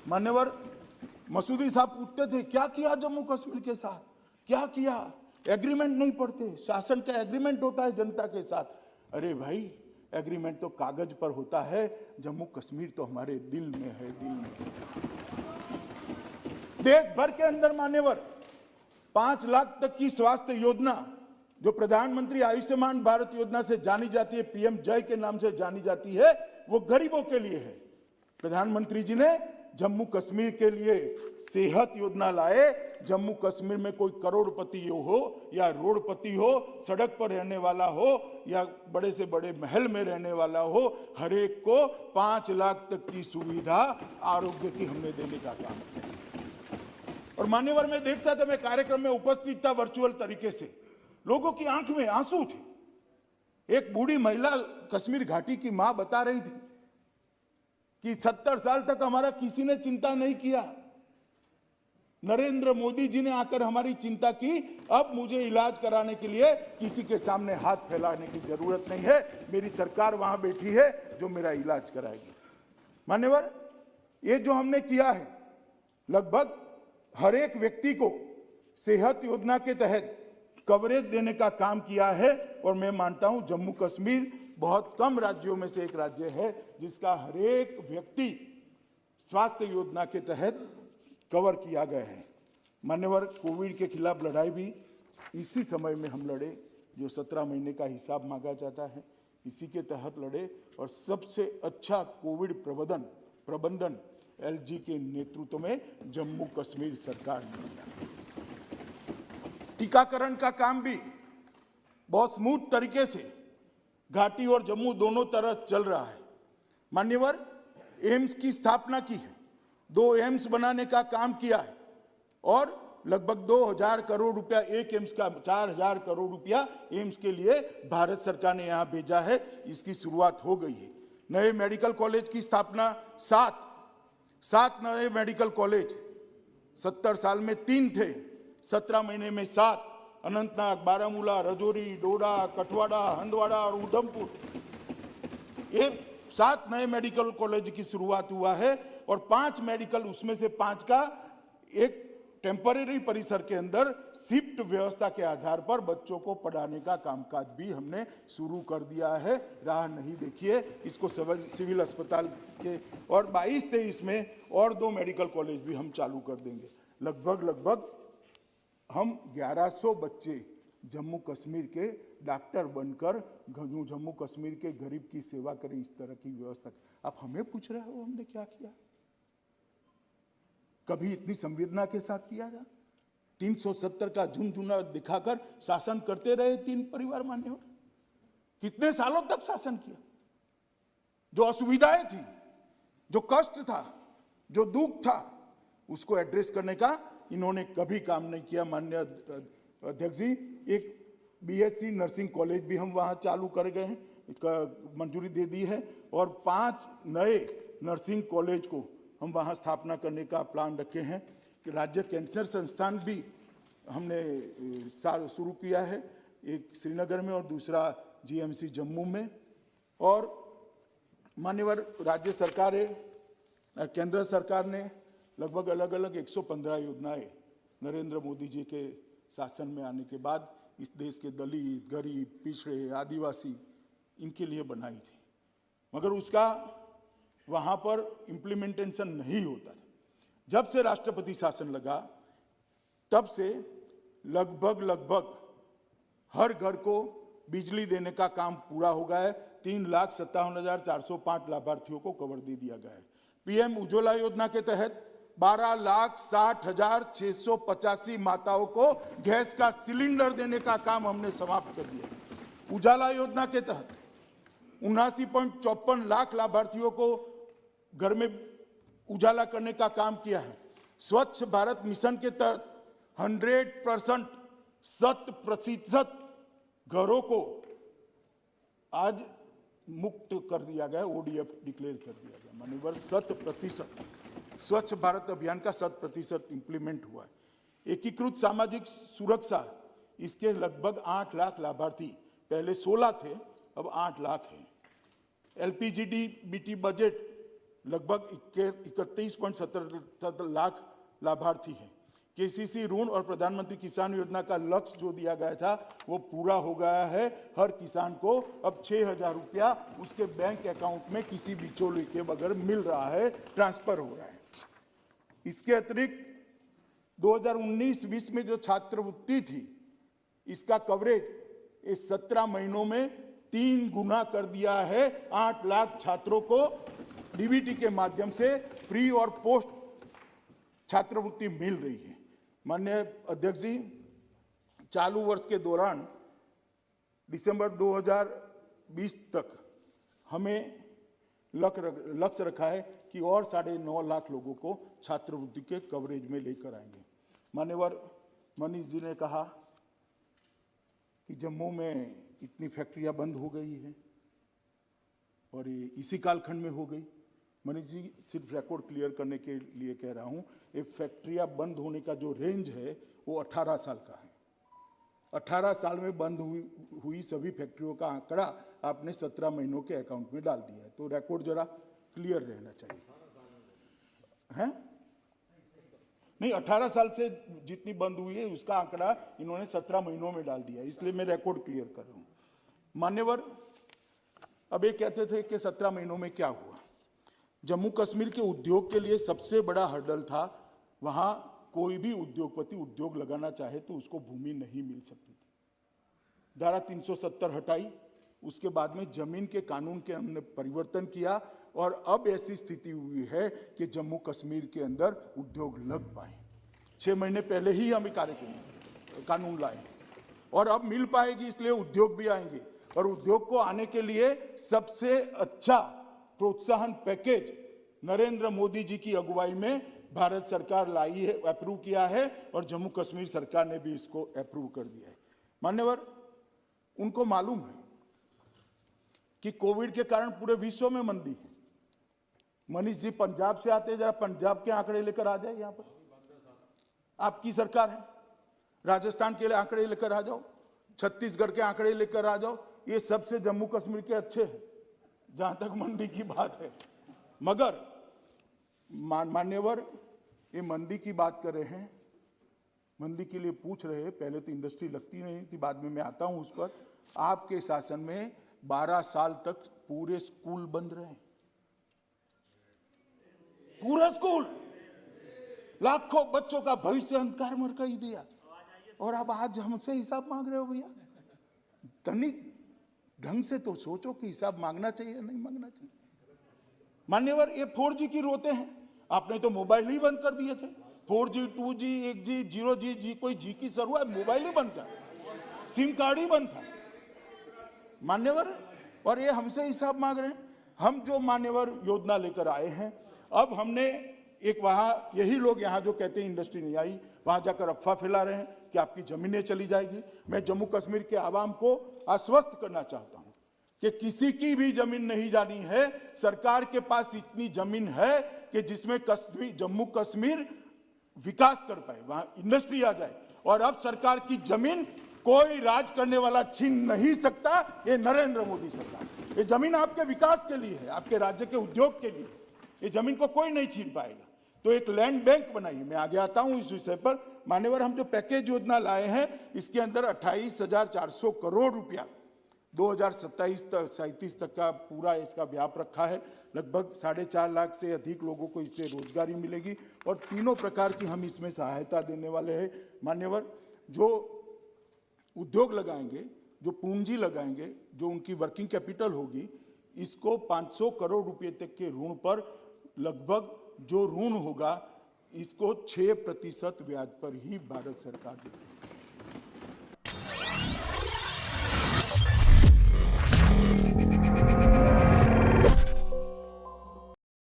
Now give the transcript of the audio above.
मान्यवर मसूदी साहब पूछते थे क्या किया जम्मू कश्मीर के साथ, क्या किया, एग्रीमेंट नहीं पढ़ते, शासन का एग्रीमेंट होता है जनता के साथ। अरे भाई एग्रीमेंट तो कागज पर होता है, जम्मू कश्मीर तो हमारे दिल में है, दिल में। देश भर के अंदर मान्यवर 5 लाख तक की स्वास्थ्य योजना जो प्रधानमंत्री आयुष्मान भारत योजना से जानी जाती है, पीएम जय के नाम से जानी जाती है, वो गरीबों के लिए है। प्रधानमंत्री जी ने जम्मू कश्मीर के लिए सेहत योजना लाए। जम्मू कश्मीर में कोई करोड़पति हो या रोडपति हो, सड़क पर रहने वाला हो या बड़े से बड़े महल में रहने वाला हो, हर एक को 5 लाख तक की सुविधा आरोग्य की हमने देने का काम किया। और मान्यवर में देखता था, मैं कार्यक्रम में उपस्थित था वर्चुअल तरीके से, लोगों की आंख में आंसू थे। एक बूढ़ी महिला कश्मीर घाटी की मां बता रही थी कि 70 साल तक हमारा किसी ने चिंता नहीं किया, नरेंद्र मोदी जी ने आकर हमारी चिंता की, अब मुझे इलाज कराने के लिए किसी के सामने हाथ फैलाने की जरूरत नहीं है, मेरी सरकार वहां बैठी है जो मेरा इलाज कराएगी। मान्यवर ये जो हमने किया है, लगभग हर एक व्यक्ति को सेहत योजना के तहत कवरेज देने का काम किया है। और मैं मानता हूं जम्मू कश्मीर बहुत कम राज्यों में से एक राज्य है जिसका हर एक व्यक्ति स्वास्थ्य योजना के तहत कवर किया गया है। मान्यवर कोविड के खिलाफ लड़ाई भी इसी समय में हम लड़े, जो 17 महीने का हिसाब मांगा जाता है, इसी के तहत लड़े। और सबसे अच्छा कोविड प्रबंधन एलजी के नेतृत्व में जम्मू कश्मीर सरकार ने किया। टीकाकरण का काम भी बहुत स्मूथ तरीके से घाटी और जम्मू दोनों तरफ चल रहा है। मान्यवर एम्स की स्थापना की है, 2 एम्स बनाने का काम किया है और लगभग 2000 करोड़ रुपया एक एम्स का, 4000 करोड़ रुपया एम्स के लिए भारत सरकार ने यहां भेजा है। इसकी शुरुआत हो गई है। नए मेडिकल कॉलेज की स्थापना, 7 नए मेडिकल कॉलेज, 70 साल में 3 थे, 17 महीने में 7, अनंतनाग, बारामूला, रजौरी, डोडा, कठवाड़ा, हंदवाड़ा और उधमपुर, ये 7 नए मेडिकल कॉलेज की शुरुआत हुआ है। और 5 मेडिकल, उसमें से 5 का एक टेम्परेरी परिसर के अंदर शिफ्ट व्यवस्था के आधार पर बच्चों को पढ़ाने का कामकाज भी हमने शुरू कर दिया है। राह नहीं देखिए, इसको सिविल अस्पताल के, और 22-23 में और 2 मेडिकल कॉलेज भी हम चालू कर देंगे। लगभग हम 1100 बच्चे जम्मू कश्मीर के डॉक्टर बनकर जम्मू कश्मीर के गरीब की सेवा करें, इस तरह की व्यवस्था। आप हमें पूछ रहे हो हमने क्या किया? कभी इतनी संवेदना के साथ किया था? 370 का झुनझुना दिखाकर शासन करते रहे 3 परिवार मान्य हो। कितने सालों तक शासन किया? जो असुविधाएं थी, जो कष्ट था, जो दुख था, उसको एड्रेस करने का इन्होंने कभी काम नहीं किया। माननीय अध्यक्ष जी, एक बीएससी नर्सिंग कॉलेज भी हम वहां चालू कर गए हैं, मंजूरी दे दी है, और 5 नए नर्सिंग कॉलेज को हम वहां स्थापना करने का प्लान रखे हैं। राज्य कैंसर संस्थान भी हमने शुरू किया है, एक श्रीनगर में और दूसरा जीएमसी जम्मू में। और मान्यवर राज्य सरकारें, केंद्र सरकार ने लगभग अलग अलग 115 योजनाएं नरेंद्र मोदी जी के शासन में आने के बाद इस देश के दलित, गरीब, पिछड़े, आदिवासी, इनके लिए बनाई थी, मगर उसका वहां पर इम्प्लीमेंटेशन नहीं होता था। जब से राष्ट्रपति शासन लगा तब से लगभग हर घर को बिजली देने का काम पूरा हो गया है। 3,57,405 लाभार्थियों को कवर दे दिया गया है। पीएम उज्ज्वला योजना के तहत 12,60,685 माताओं को गैस का सिलेंडर देने का काम हमने समाप्त कर दिया। उजाला योजना के तहत 79.54 लाख लाभार्थियों को घर में उजाला करने का काम किया है। स्वच्छ भारत मिशन के तहत 100% घरों को आज मुक्त कर दिया गया, ओडीएफ डिक्लेयर कर दिया गया। माननीय 100% स्वच्छ भारत अभियान का 100% इंप्लीमेंट हुआ है। एकीकृत सामाजिक सुरक्षा, इसके लगभग 8 लाख लाभार्थी, पहले 16 थे, अब 8 लाख हैं। एलपीजीडी बीटी बजट लगभग 31.77 लाख लाभार्थी हैं। केसीसी ऋण और प्रधानमंत्री किसान योजना का लक्ष्य जो दिया गया था वो पूरा हो गया है। हर किसान को अब 6,000 रुपया उसके बैंक अकाउंट में किसी बिचौलिए के बगैर मिल रहा है, ट्रांसफर हो रहा है। इसके अतिरिक्त 2019-20 में जो छात्रवृत्ति थी, इसका कवरेज इस 17 महीनों में 3 गुना कर दिया है। 8 लाख छात्रों को डीबीटी के माध्यम से प्री और पोस्ट छात्रवृत्ति मिल रही है। माननीय अध्यक्ष जी, चालू वर्ष के दौरान दिसंबर 2020 तक हमें लक्ष्य रखा है कि और 9.5 लाख लोगों को छात्रवृत्ति के कवरेज में लेकर आएंगे। मान्यवर मनीष जी ने कहा कि जम्मू में इतनी फैक्ट्रियां बंद हो गई है और ये इसी कालखंड में हो गई। मनीष जी, सिर्फ रिकॉर्ड क्लियर करने के लिए कह रहा हूं, ये फैक्ट्रियां बंद होने का जो रेंज है वो 18 साल का है। 18 साल में बंद हुई सभी फैक्ट्रियों का आंकड़ा आपने 17 महीनों के अकाउंट में डाल दिया है, तो रिकॉर्ड जरा क्लियर रहना चाहिए, है? नहीं, 18 साल से जितनी बंद हुई है उसका आंकड़ा इन्होंने 17 महीनों में डाल दिया, इसलिए मैं रिकॉर्ड क्लियर कर रहा हूं। मान्यवर, अब ये कहते थे कि 17 महीनों में क्या हुआ। जम्मू कश्मीर के उद्योग के लिए सबसे बड़ा हर्डल था, वहां कोई भी उद्योगपति उद्योग लगाना चाहे तो उसको भूमि नहीं मिल सकती थी। धारा 370 हटाई, उसके बाद में जमीन के कानून के हमने परिवर्तन किया और अब ऐसी स्थिति हुई है कि जम्मू कश्मीर के अंदर उद्योग लग पाए। 6 महीने पहले ही हम कानून लाए और अब मिल पाएगी, इसलिए उद्योग भी आएंगे। और उद्योग को आने के लिए सबसे अच्छा प्रोत्साहन पैकेज नरेंद्र मोदी जी की अगुवाई में भारत सरकार लाई है, अप्रूव किया है और जम्मू कश्मीर सरकार ने भी इसको अप्रूव कर दिया है। मान्यवर, उनको मालूम है कि कोविड के कारण पूरे विश्व में मंदी है। मनीष जी पंजाब से आते हैं, जरा पंजाब के आंकड़े लेकर आ जाए। यहां पर आपकी सरकार है, राजस्थान के लिए आंकड़े लेकर आ जाओ, छत्तीसगढ़ के आंकड़े लेकर आ जाओ। ये सबसे जम्मू कश्मीर के अच्छे हैं जहां तक मंदी की बात है। मगर मान्यवर, ये मंदी की बात कर रहे हैं, मंदी के लिए पूछ रहे हैं। पहले तो इंडस्ट्री लगती नहीं थी, बाद में मैं आता हूं उस पर। आपके शासन में 12 साल तक पूरे स्कूल बंद रहे, पूरा स्कूल, लाखों बच्चों का भविष्य अंधकार में कर दिया और अब आज हमसे हिसाब मांग रहे हो। भैया, तनिक ढंग से तो सोचो कि हिसाब मांगना चाहिए या नहीं मांगना चाहिए। मान्यवर, ये 4G की रोते हैं, आपने तो मोबाइल ही बंद कर दिए थे। 4G, 2G, 1G, 0G, कोई जी की जरूरत, मोबाइल ही बंद था, सिम कार्ड ही बंद था। मान्यवर, और ये हमसे हिसाब मांग रहे हैं। हम जो मान्यवर योजना लेकर आए हैं, अब हमने एक, वहां यही लोग यहां जो कहते हैं इंडस्ट्री नहीं आई, वहां जाकर अफवाह फैला रहे हैं कि आपकी जमीनें चली जाएगी। मैं जम्मू कश्मीर के आवाम को आश्वस्त करना चाहता हूं कि किसी की भी जमीन नहीं जानी है। सरकार के पास इतनी जमीन है कि जिसमें जम्मू कश्मीर विकास कर पाए, वहां इंडस्ट्री आ जाए। और अब सरकार की जमीन कोई राज करने वाला छीन नहीं सकता। ये नरेंद्र मोदी सरकार, ये जमीन आपके विकास के लिए है, आपके राज्य के उद्योग के लिए। ये जमीन को कोई नहीं छीन पाएगा। तो एक लैंड बैंक बनाइए। मैं आगे आता हूं इस विषय पर। मान्यवर, हम जो पैकेज योजना लाए हैं, इसके अंदर 28,400 करोड़ रुपया 2027-37 तक का पूरा इसका व्याप रखा है। लगभग 4.5 लाख से अधिक लोगों को इससे रोजगारी मिलेगी और तीनों प्रकार की हम इसमें सहायता देने वाले हैं। मान्यवर, जो उद्योग लगाएंगे, जो पूंजी लगाएंगे, जो उनकी वर्किंग कैपिटल होगी, इसको 500 करोड़ रुपए तक के ऋण पर लगभग जो ऋण होगा, इसको 6% ब्याज पर ही भारत सरकार देगी।